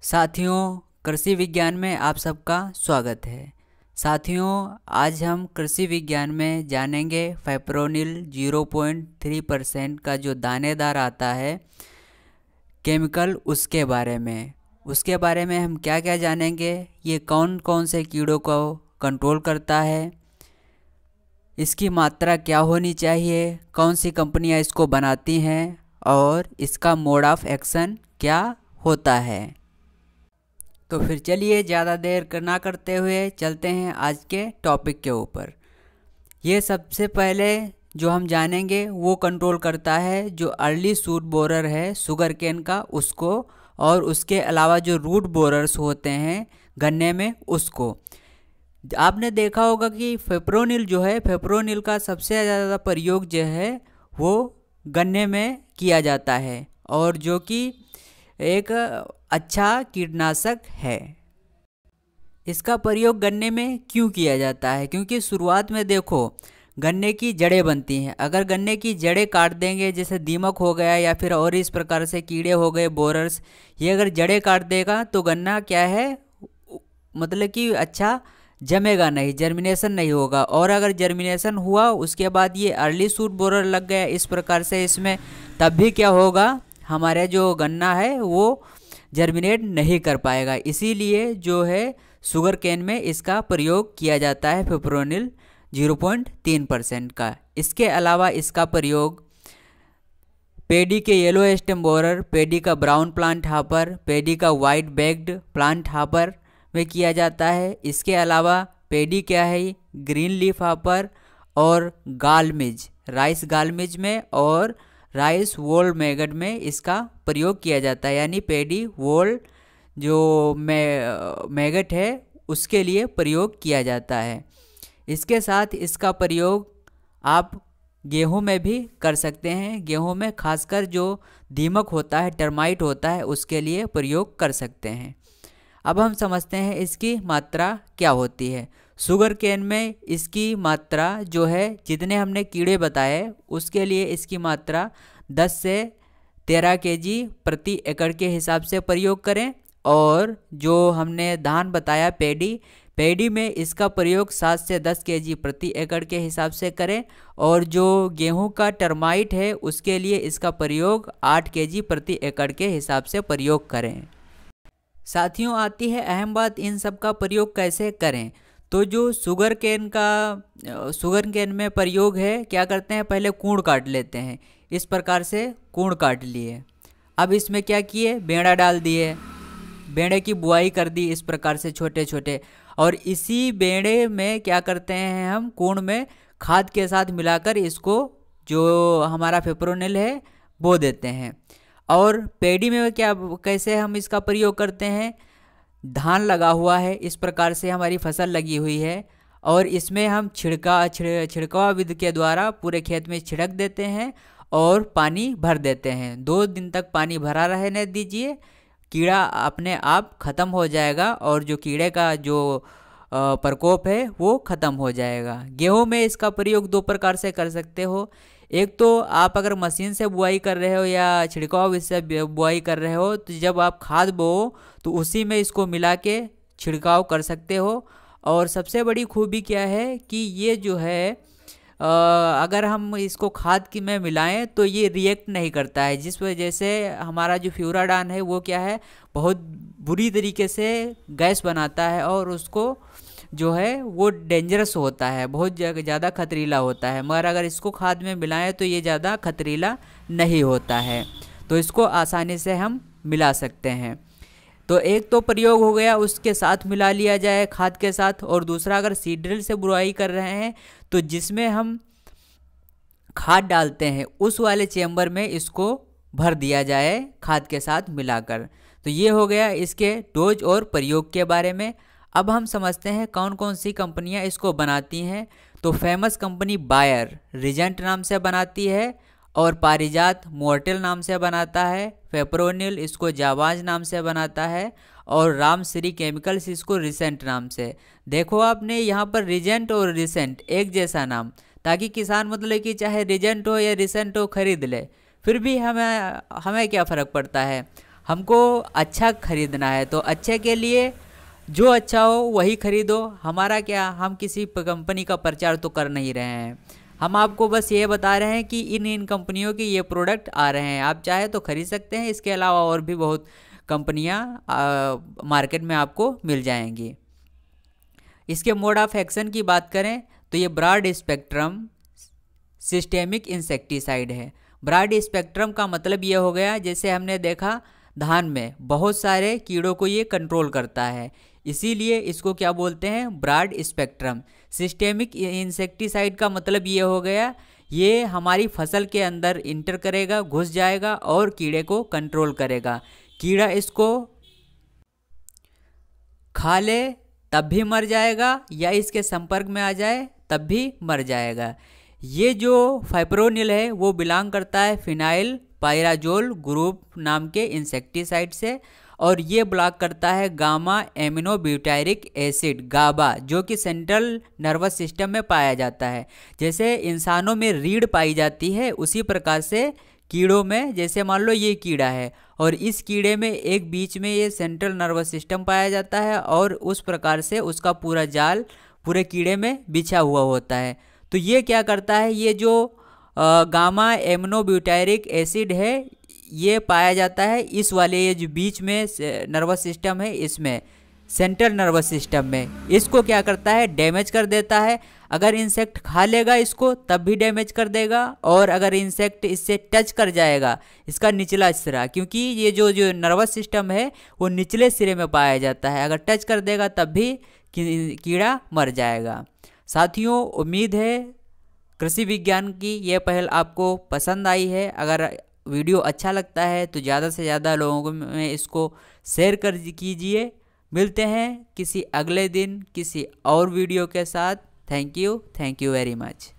साथियों, कृषि विज्ञान में आप सबका स्वागत है। साथियों, आज हम कृषि विज्ञान में जानेंगे फेप्रोनिल 0.3% का जो दानेदार आता है केमिकल, उसके बारे में हम क्या क्या जानेंगे। ये कौन कौन से कीड़ों को कंट्रोल करता है, इसकी मात्रा क्या होनी चाहिए, कौन सी कंपनियां इसको बनाती हैं और इसका मोड ऑफ एक्शन क्या होता है। तो फिर चलिए ज़्यादा देर ना करते हुए चलते हैं आज के टॉपिक के ऊपर। ये सबसे पहले जो हम जानेंगे वो कंट्रोल करता है जो अर्ली शूट बोरर है शुगर केन का, उसको, और उसके अलावा जो रूट बोरर्स होते हैं गन्ने में, उसको। आपने देखा होगा कि फेप्रोनिल जो है, फेप्रोनिल का सबसे ज़्यादा प्रयोग जो है वो गन्ने में किया जाता है और जो कि एक अच्छा कीटनाशक है। इसका प्रयोग गन्ने में क्यों किया जाता है? क्योंकि शुरुआत में देखो गन्ने की जड़ें बनती हैं। अगर गन्ने की जड़ें काट देंगे, जैसे दीमक हो गया या फिर और इस प्रकार से कीड़े हो गए, बोरर्स, ये अगर जड़ें काट देगा तो गन्ना क्या है, मतलब कि अच्छा जमेगा नहीं, जर्मिनेशन नहीं होगा। और अगर जर्मिनेशन हुआ उसके बाद ये अर्ली शूट बोरर लग गया इस प्रकार से इसमें, तब भी क्या होगा, हमारे जो गन्ना है वो जर्मिनेट नहीं कर पाएगा। इसीलिए जो है शुगर केन में इसका प्रयोग किया जाता है फेप्रोनिल 0.3% का। इसके अलावा इसका प्रयोग पेडी के येलो स्टेम बोरर, पेडी का ब्राउन प्लांट हापर, पेडी का वाइट बैग्ड प्लांट हापर में किया जाता है। इसके अलावा पेडी क्या है, ग्रीन लीफ हापर और गालमिज, राइस गालमिज में और राइस वोल मैगट में इसका प्रयोग किया जाता है। यानी पेडी वोल जो मैगट है उसके लिए प्रयोग किया जाता है। इसके साथ इसका प्रयोग आप गेहूं में भी कर सकते हैं। गेहूं में खासकर जो दीमक होता है, टर्माइट होता है, उसके लिए प्रयोग कर सकते हैं। अब हम समझते हैं इसकी मात्रा क्या होती है। शुगर केन में इसकी मात्रा जो है, जितने हमने कीड़े बताए उसके लिए इसकी मात्रा 10 से 13 kg प्रति एकड़ के हिसाब से प्रयोग करें। और जो हमने धान बताया पेडी में इसका प्रयोग 7 से 10 kg प्रति एकड़ के हिसाब से करें। और जो गेहूं का टर्माइट है उसके लिए इसका प्रयोग 8 kg प्रति एकड़ के हिसाब से प्रयोग करें। साथियों, आती है अहम बात, इन सब का प्रयोग कैसे करें। तो जो शुगर केन में प्रयोग है, क्या करते हैं, पहले कूड़ काट लेते हैं। इस प्रकार से कूड़ काट लिए, अब इसमें क्या किए, बेड़ा डाल दिए, बेड़े की बुआई कर दी इस प्रकार से छोटे छोटे। और इसी बेड़े में क्या करते हैं, हम कूड़ में खाद के साथ मिलाकर इसको, जो हमारा फेप्रोनिल है, बो देते हैं। और पेडी में क्या, कैसे हम इसका प्रयोग करते हैं, धान लगा हुआ है, इस प्रकार से हमारी फसल लगी हुई है और इसमें हम छिड़काव विधि के द्वारा पूरे खेत में छिड़क देते हैं और पानी भर देते हैं। 2 दिन तक पानी भरा रहने दीजिए, कीड़ा अपने आप ख़त्म हो जाएगा और जो कीड़े का जो प्रकोप है वो ख़त्म हो जाएगा। गेहूं में इसका प्रयोग 2 प्रकार से कर सकते हो। एक तो आप अगर मशीन से बुआई कर रहे हो या छिड़काव से बुआई कर रहे हो, तो जब आप खाद बो तो उसी में इसको मिला के छिड़काव कर सकते हो। और सबसे बड़ी खूबी क्या है कि ये जो है, अगर हम इसको खाद की में मिलाएं तो ये रिएक्ट नहीं करता है, जिस वजह से हमारा जो फ्यूराडान है वो क्या है, बहुत बुरी तरीके से गैस बनाता है और उसको जो है वो डेंजरस होता है, बहुत ज़्यादा खतरीला होता है। मगर अगर इसको खाद में मिलाएं तो ये ज़्यादा खतरीला नहीं होता है, तो इसको आसानी से हम मिला सकते हैं। तो एक तो प्रयोग हो गया, उसके साथ मिला लिया जाए खाद के साथ। और दूसरा, अगर सीड ड्रिल से बुआई कर रहे हैं तो जिसमें हम खाद डालते हैं उस वाले चेम्बर में इसको भर दिया जाए खाद के साथ मिलाकर। तो ये हो गया इसके डोज और प्रयोग के बारे में। अब हम समझते हैं कौन कौन सी कंपनियां इसको बनाती हैं। तो फेमस कंपनी बायर रिजेंट नाम से बनाती है और पारिजात मोर्टेल नाम से बनाता है, फेप्रोनिल इसको जावाज नाम से बनाता है और राम श्री केमिकल्स इसको रिसेंट नाम से। देखो आपने यहाँ पर रिजेंट और रिसेंट एक जैसा नाम, ताकि किसान मतलब कि चाहे रिजेंट हो या रिसेंट हो खरीद ले, फिर भी हमें क्या फ़र्क पड़ता है, हमको अच्छा खरीदना है तो अच्छे के लिए जो अच्छा हो वही खरीदो। हमारा क्या, हम किसी कंपनी का प्रचार तो कर नहीं रहे हैं, हम आपको बस ये बता रहे हैं कि इन इन कंपनियों के ये प्रोडक्ट आ रहे हैं, आप चाहे तो खरीद सकते हैं। इसके अलावा और भी बहुत कंपनियां मार्केट में आपको मिल जाएंगी। इसके मोड ऑफ एक्शन की बात करें तो ये ब्रॉड स्पेक्ट्रम सिस्टेमिक इंसेक्टिसाइड है। ब्रॉड स्पेक्ट्रम का मतलब ये हो गया, जैसे हमने देखा धान में बहुत सारे कीड़ों को ये कंट्रोल करता है, इसीलिए इसको क्या बोलते हैं, ब्रॉड स्पेक्ट्रम। सिस्टेमिक इंसेक्टिसाइड का मतलब ये हो गया, ये हमारी फसल के अंदर इंटर करेगा, घुस जाएगा और कीड़े को कंट्रोल करेगा। कीड़ा इसको खा ले तब भी मर जाएगा या इसके संपर्क में आ जाए तब भी मर जाएगा। ये जो फाइप्रोनिल है वो बिलोंग करता है फिनाइल पायराजोल ग्रुप नाम के इंसेक्टिसाइड से, और ये ब्लॉक करता है गामा एमिनो ब्यूटायरिक एसिड गाबा, जो कि सेंट्रल नर्वस सिस्टम में पाया जाता है। जैसे इंसानों में रीढ़ पाई जाती है उसी प्रकार से कीड़ों में, जैसे मान लो ये कीड़ा है और इस कीड़े में एक बीच में ये सेंट्रल नर्वस सिस्टम पाया जाता है और उस प्रकार से उसका पूरा जाल पूरे कीड़े में बिछा हुआ होता है। तो ये क्या करता है, ये जो गामा एमिनो ब्यूटायरिक एसिड है ये पाया जाता है इस वाले ये जो बीच में नर्वस सिस्टम है इसमें, सेंट्रल नर्वस सिस्टम में। इसको क्या करता है, डैमेज कर देता है। अगर इंसेक्ट खा लेगा इसको तब भी डैमेज कर देगा, और अगर इंसेक्ट इससे टच कर जाएगा इसका निचला सिरा, क्योंकि ये जो नर्वस सिस्टम है वो निचले सिरे में पाया जाता है, अगर टच कर देगा तब भी कीड़ा मर जाएगा। साथियों, उम्मीद है कृषि विज्ञान की ये पहल आपको पसंद आई है। अगर वीडियो अच्छा लगता है तो ज़्यादा से ज़्यादा लोगों में इसको शेयर कर कीजिए। मिलते हैं किसी अगले दिन किसी और वीडियो के साथ। Thank you very much.